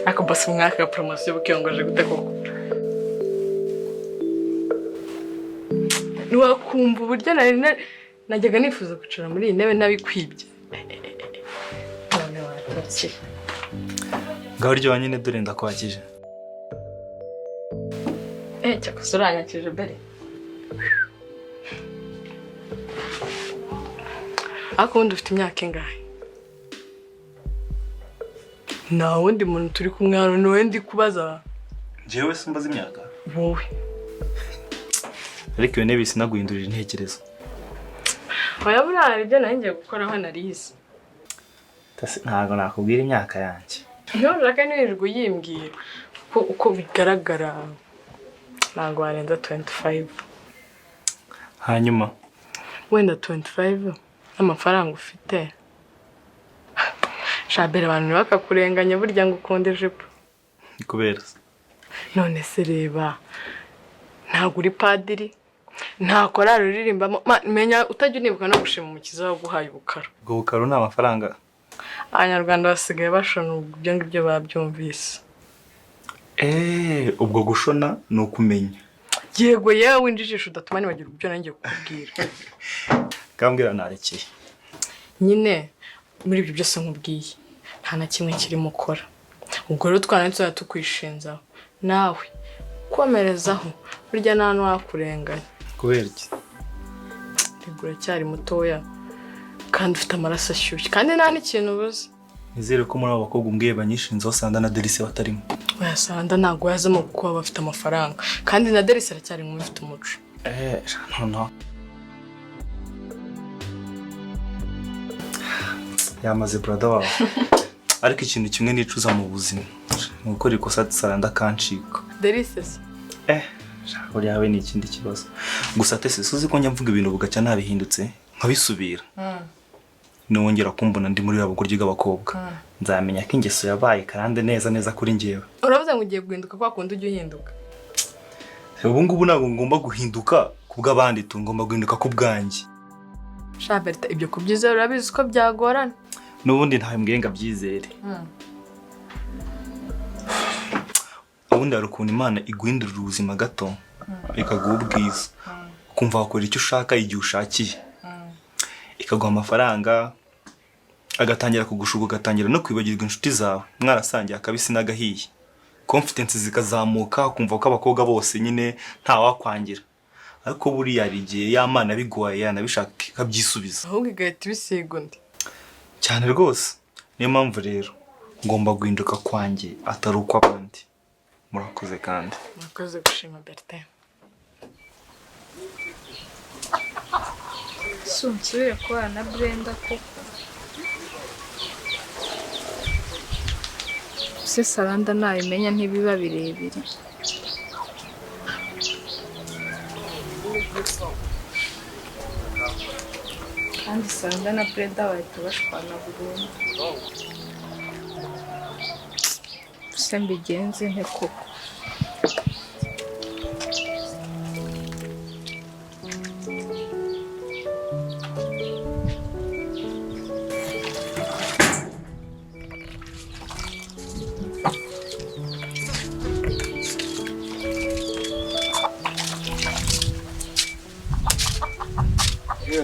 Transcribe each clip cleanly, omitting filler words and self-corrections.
ako basi mwaka promotion bukiyongoje gute koko Nuwakumva uburyo najyaga nifuza kwicara muri iyi ntebe nabikwibye none watatse ngaho ryo wanyine dore ndakwakije cyakoze uranyakije mbere ariko ubundi ufite imyaka ingahe nta wundi muntu turi kumwe hano ni wowe ndi kubaza njyewe simbaza imyaka wowe ariko iyo ntebe sinaguhindurira intekerezo oya buriya ibyo nari ngiye gukoraho narize ntabwo nakubwira imyaka yanjye ntushaka ntiwirirwe uyimbwira uko bigaragara ntabwo warenza 25 hanyuma wenda 25 amafaranga ufite shabere abantu bakakurenganya burya ngo ukunde ijipo kubera none se reba ntabwo uri padiri nta korari uririmbamo menya utajya unibuka no gushima umukiza waguhaye ubukaro ubwo bukaro ni amafaranga abanyarwanda basigaye bashona ibyo ngibyo babyumvise ubwo gushona ni ukumenya yego yewe winjijisha udatuma nibagira ibyo nanjye kukubwira kambwira narekeye nyine muri ibyo byose nkubwiye nta na kimwe kirimo ukora ubwo rero twana tuzajya tukwishinzaho nawe komerezaho burya nta n'uwakurenganya kubera iki tegura cyari mutoya kandi ufite amaraso ashyushye kandi nta n'ikintu ubuze nizere ko muri abo bakobwa umbwiye banyishinzaho Sanda na Delice batarimo oya Sanda ntabwo yazamo kuko baba bafite amafaranga kandi na Delice aracyari mu bifite umuco no yamaze brother wawe ariko ikintu kimwe nicuza mu buzima ni gukora ikosa Sanda kancika Delice shako yawe ni ikindi kibazo gusa tese suzi ko njya mvuga ibintu bugacya nabihindutse nkabisubira nongera kumbona ndi muri abo guryi g'abakobwa nzamenya ko ingeso yabaye karande neza kuri ngewe uravuze ngo ugiye guhinduka kwa kundi ujye uhinduka ubu ngubu ntabwo ngomba guhinduka kubw'abandi ngomba guhinduka kubwanjye Shaberta ibyo kubyizera urabizi ko byagorana n'ubundi ntawe mbwirenga byizere ubundi hari ukuntu Imana iguhindurira ubuzima gato ikaguha ubwiza kumva wakora icyo ushaka igihe ushakiye ikaguha amafaranga agatangira kugushuka ugatangira no kwibagirwa inshuti zawe mwarasangiye akabisi n'agahiye confidence zikazamuka kumva ko abakobwa bose nyine nta wakwangira ariko buriya rigiye y'Imana bigoye yanabishaka kabyisubiza ahubwo igahita ibisiga undi cyane rwose niyo mpamvu rero ngomba guhinduka kwanjye atari uko abandi murakoze kandi murakoze gushima Bertin sunsuye kwa na Brenda koko se Saranda nabimenya ntibiba birebire kandi Saranda na Brenda bahita bashwana burundu se mbigenze nte koko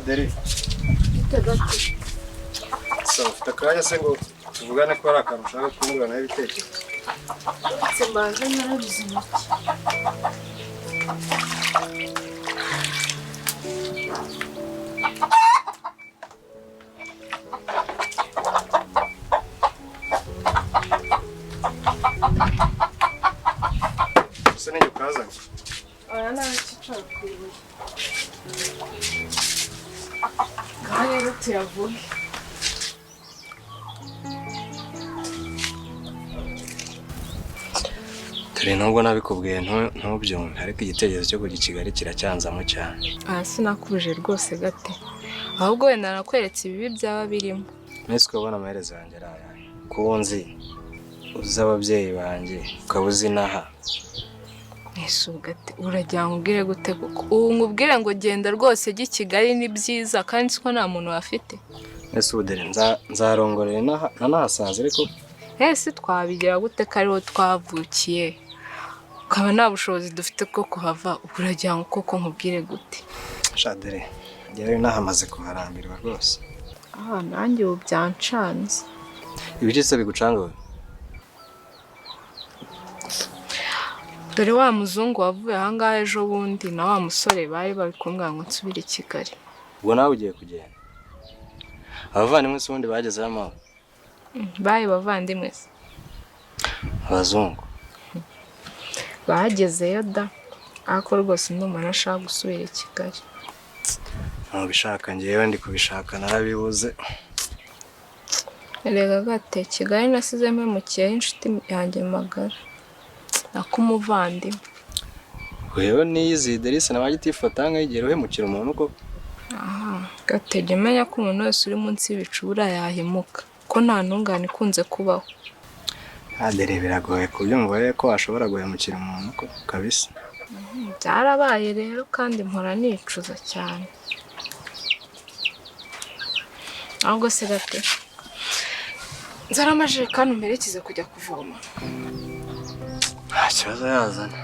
Deri. So, takanya sengo tuvugane ko ari akantu ushaka kumubwira nawe ibitekerezo. Sembaza narabiziniki. Sene yukaza. Aya naracicara kwibuye. Rero tuyavuge turi nubwo nabikubwiye ntubyumve ariko igitekerezo cyo kujya i Kigali kiracyanzamo cyane sinakuje rwose gate ahubwo wenda nakweretse ibibi byaba birimo mwese ukabona amaherezo yanjye ari ayahe kuko nzi uzi ababyeyi banjye ukaba uzi n'aha mwese ugate urajya nkubwire gute kuko ubu nkubwire ngo genda rwose jya i Kigali ni byiza kandi siko nta muntu wafite mwese ubudere nzarongorera n'ahasanze ariko ese twabigira gute ko ariho twavukiye ukaba nta bushobozi dufite bwo kuhava uragira ngo koko nkubwire gute shadere njyewe nahamaze kuharambirwa rwose nanjye ubu byancanze ibiki se bigucanga we dore wa muzungu wavuye ahangaha ejo bundi na wa musore bari kumwe ngo nsubire i Kigali ubwo nawe ugiye kugenda abavandimwe se ubundi bagezeho amahoro bayi bavandimwe se abazungu bagezeyo da ariko rwose ndumva nashaka gusubira i Kigali ntubishaka njyewe ndi kubishaka narabibuze erega gate Kigali nasize mpemukiyeho inshuti yanjye magara nakumuvandimwe wewe niyizi Derisa nawe agitifata nk'igero uhemukira umuntu ko gate jya menya ko umuntu wese uri munsi y'ibicubura yahemuka ko nta ntungane ikunze kubaho Adere biragoye kubyumva ko washobora guhemukira umuntu ko kabisa byarabaye rero kandi mpora nicuza cyane ahubwo se gate nzara amajerekani umperekeze kujya kuvoma nta kibazo yazana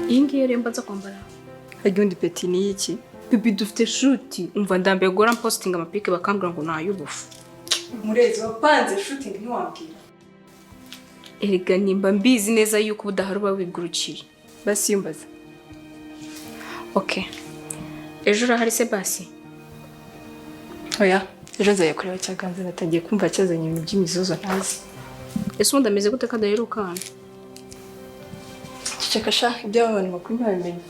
iyi ngiyi rero mbanza kwambara harya undi peti ni iki bibi dufite shuti umva ndambiye gora mpostinga amapike bakambwira ngo nayubufu murezi wapanze shooting ntiwambwira erega nimba mbizi neza yuko ubudahari uba wigurukiye basi yumbaza okay ejo urahari se basi oya ejo nzaye kureba cyaganze natagiye kumva cyazanye ibintu by'imizozo ntazi ese ubundi ameze gute kadaheruka hano cecekasha ibyo abantu bakuru babimenye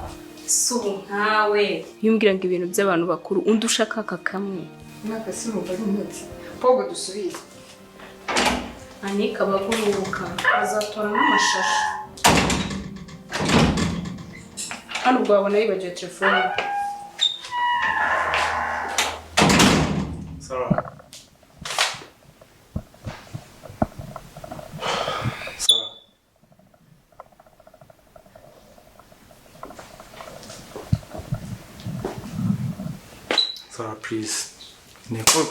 subu nkawe yumbwira ngo ibintu by'abantu bakuru undi ushaka kakamwe mwaka si urumva ari umunsi pogo dusubire anika baguruka azatora n'amashashi hano ubwo wabona yibagiwe telefone Sarah, please. Nicole.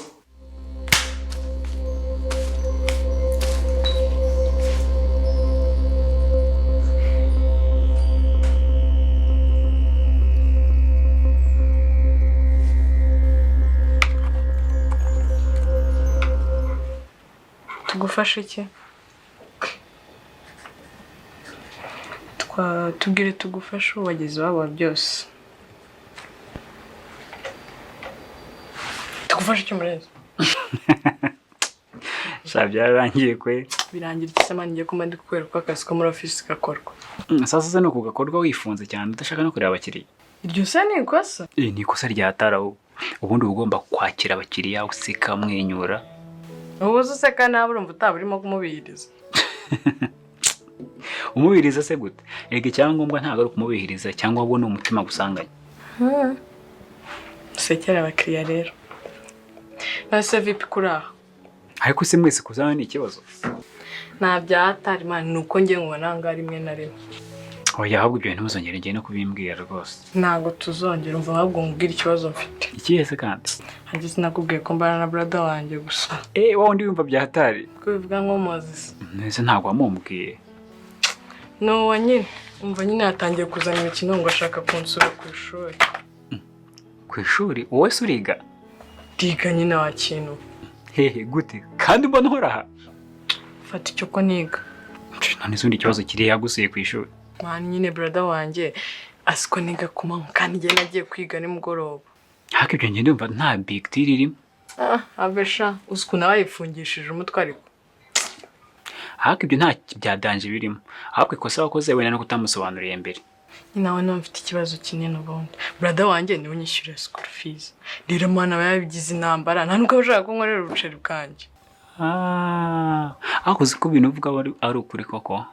Tugufashe iki? Tubwire tugufashe wageze waba byose. Tugufashe iki murezi? Byararangiye kwe. Birangira ikisamani ngiye kuma ndi kukwereka akazi ko muri office gakorwa. Sasa se no kugakorwa wifunze cyane udashaka no kureba abakiriya. Iryo se ni ikosa? Ni ikosa ryatara ubundi ugomba kwakira abakiriya useka mwenyura. Ubuze useka nawe urumva utaburimo kumubihiriza. Umubihiriza se gute? Ege cyangombwa ntago ari kumubihiriza cyangwa ahubwo ni umutima gusanganya. Sekera abakiriya rero. Base vipi kuraha? Ariko se mwese kuzana ni ikibazo. Nta byatari man nuko ngiye nkubona ngari rimwe na rimwe. Oya ahubwo ibyo ntuzongere ngiye no kubimbwira rwose. Ntago tuzongera umva ahubwo ngubwira ikibazo mfite. Ikihe se kandi? Hanjye sinakubwiye ko mbana na brother wanjye gusa. Wowe ndi wumva byatari. Ko bivuga ngo Moses. Nese ntago wamumbwiye. No wanyine umva nyine yatangiye kuzana imikino ngo ashaka kunsura ku ishuri. Ku ishuri wowe se uriga? ndiga nyine wa kintu. Hehe gute kandi mbona uhora aha Fata icyo ko niga. none undi kibazo kiri yagusuye ku ishuri Mani nyine brother wanjye asiko niga kumanywa kandi njye nagiye kwiga nimugoroba. haka ibyo ngende umva nta big deal irimo Abesha usiku nawayifungishije umutwe ariko. haka ibyo nta byadanje birimo ahubwo ikosa wakoze wenda no kutamusobanuriye mbere Nawe no mfite ikibazo kinini ubundi. Brother wanjye niwe unyishyurira school fees. Rero mwana bayabigize intambara nta nubwo bashaka ko nkorera ubuceri bwanjye. ako uzi ko ibintu uvuga ari ukuri koko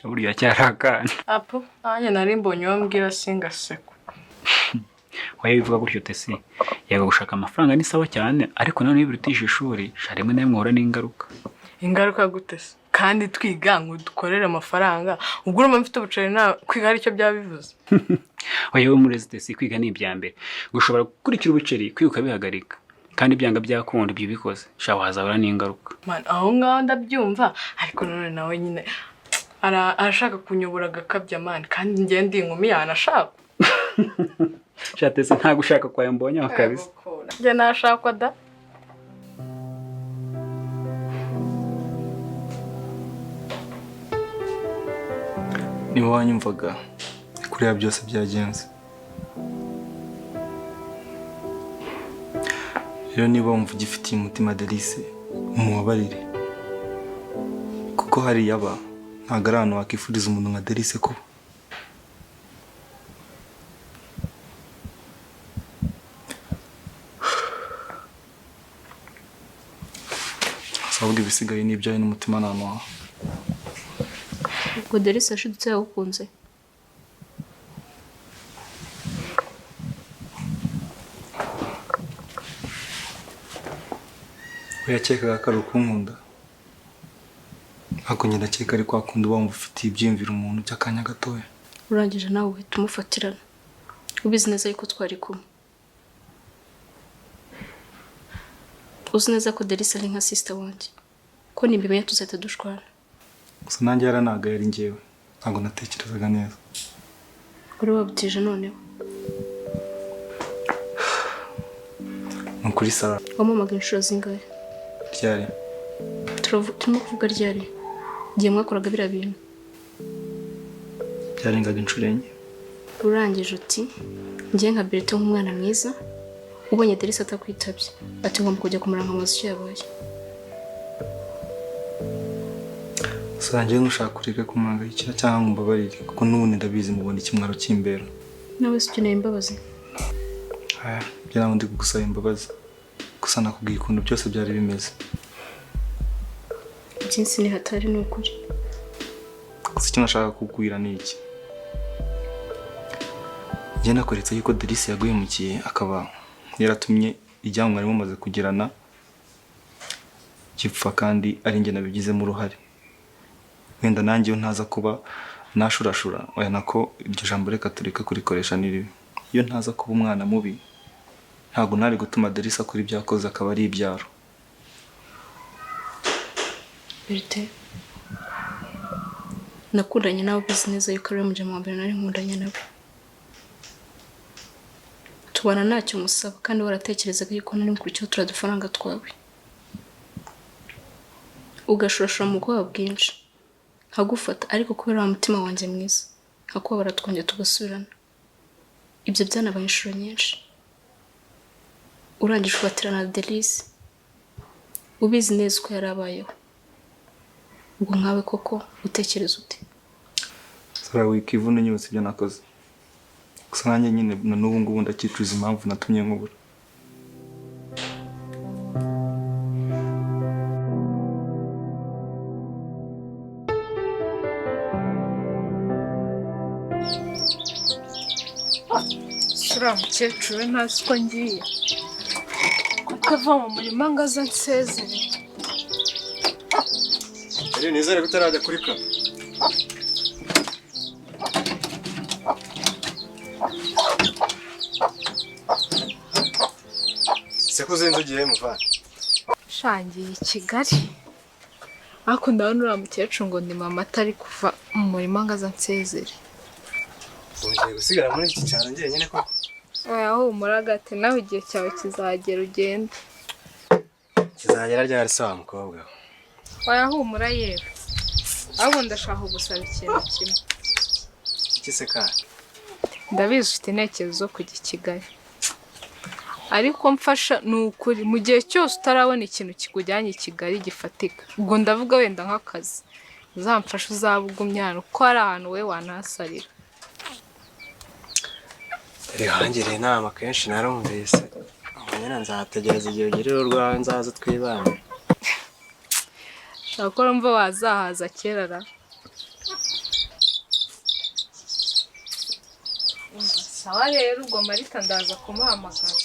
burya cyarakana Apo anya nari mbonye wambwira singaseko. waye bivuga gutyo tesi yaga gushaka amafaranga ni sawa cyane ariko none birutisha ishuri sharemwe nayo mwora n'ingaruka Ingaruka gute se? Kandi twiga ngo dukorere amafaranga. Ubwo urumva mfite ubuceri na kwiga ari cyo byabivuze. waye we muri tesi kwiga ni ibyambere gushobora gukurikira ubuceri kwiruka bihagarika kandi byanga byakunda ibyo bikoze sha wazabura n'ingaruka Man aho ngaho ndabyumva ariko none nawe nyine arashaka kunyobora agakabya man kandi njye ndi inkumi yanashaka. shatese nta gushaka kwa mbonye kabisa Njye nashakwa da. niba wanyumvaga kuriya byose byagenze. Rero niba wumva ugifitiye umutima Delice umubabarire kuko hariya aba ntabwo ari ahantu wakifuriza umuntu nka Delice kuba. ahubwo ibisigaye ni ibyawe n'umutima wawe. ubwo Delice yashidutse yawukunze. yakekaga ko ari ukunkunda ariko nyine akeka ari kwa kundi uba wumva ufitiye ibyiyumviro umuntu by'akanya gatoya. urangije nawe uhita umufatirana ubizi neza yuko twari kumwe. uzi neza ko Delice ari nka sister wanjye ko nimbimenya tuzahita dushwana. gusa nanjye yaranaga yari njyewe ntabwo natekerezaga neza. uri wabutije noneho ni ukuri Sara. wamuhamagaye inshuro zingahe? ryari turimo kuvuga ryari igihe mwakoraga biriya bintu? byarengaga inshuro enye. urangije uti njye nka Berito nk'umwana mwiza ubonye Delice atakwitabye ati ngomba kujya kumuranga amazu icyo yabaye. Sanjye nushaka kureka kumangayikira cyangwa ngo mbabarire kuko n'ubundi ndabizi mubona ikimwaro cy'imbera. nawe si ukeneye imbabazi? byaraho ndi kugusaba imbabazi gusa nakubwiye ukuntu byose byari bimeze. byinshi ni hatari ni ukuri. gusa icyo nashaka kukubwira ni iki. njye nakoretse yuko Delice yaguhemukiye akaba yaratumye ijya mwari mumaze kugirana gipfa kandi ari njye nabigizemo uruhare. wenda nanjye iyo ntaza kuba nashurashura oya nako iryo jambo reka tureka kurikoresha ni ribi. iyo ntaza kuba umwana mubi ntabwo nari gutuma Delice akora ibyakoze akaba ari ibyaro. Berite nakundanye nawe ubizi neza yuko ari we mujama wa mbere nari nkundanye nawe. tubana ntacyo musaba kandi waratekerezaga yuko nari mukurikiyeho turiya dufaranga twawe ugashurashura mu bwoba bwinshi nkagufata ariko kubera wa mutima wanjye mwiza nkakubabara twongera tugasubirana. ibyo byanabaye inshuro nyinshi. urangije ufatirana na Delice ubizi neza uko yari abayeho. ubwo nkawe koko utekereza ute? Sara wikivuna nyose ibyo nakoze gusa nanjye nyine na n'ubu ngubu ndakicuza impamvu natumye nkubura. uriya mukecuru we ntazi ko ngiye kuko ava mu murima ngo aze ansezere. nizere ko utarajya kuri kano. se ko uzinze ugiye muvana shangiye i Kigali ariko ndabona uriya mukecuru ngo ni mama atari kuva mu murima ngo aze ansezere. ugiye gusigara muri iki cyaro njyenyine koko? oya humura gate nawe igihe cyawe kizagera ugende. Kizagera ryari se wa mukobwa? Oya humura yewe. Ahubwo ndashaka gusaba ikintu kimwe. Iki se kandi? Ndabizi ufite intekerezo zo kujya i Kigali. Ariko mfasha ni ukuri mu gihe cyose utarabona ikintu kikujyanye i Kigali gifatika. Ubwo ndavuga wenda nk'akazi. Uzamfasha uzabugumye hano ko ari ahantu we wanahasarira. Rihangire inama kenshi narumvise. Nyina nzategereza igihe ugirira urwawe nzaza twibana. Shaka mva wazahaza kera ra. Sawa rero ubwo Marita ndaza kumuhamagara.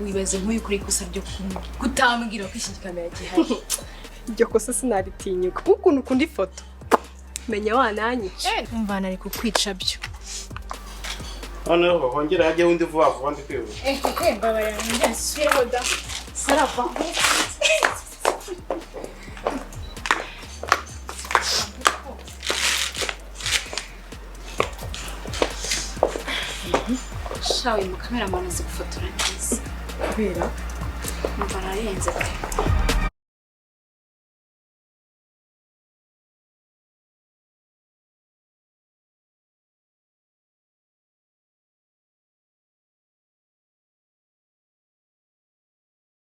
Wibaze nk'uyu kuri ikosa ryo kutambwira ko iki kamera gihari. Iryo kosa sinaritinyuka. Ukuntu ukunda ifoto. Menya wananyica. Umva nari kukwica byo. Noneho hongera hajye wundi vuba vuba ndi kwibuka. Mbabara njye siraho da. Sarava. Shawe mu kamera manaze gufotora neza. Kubera? Mbara arenze pe.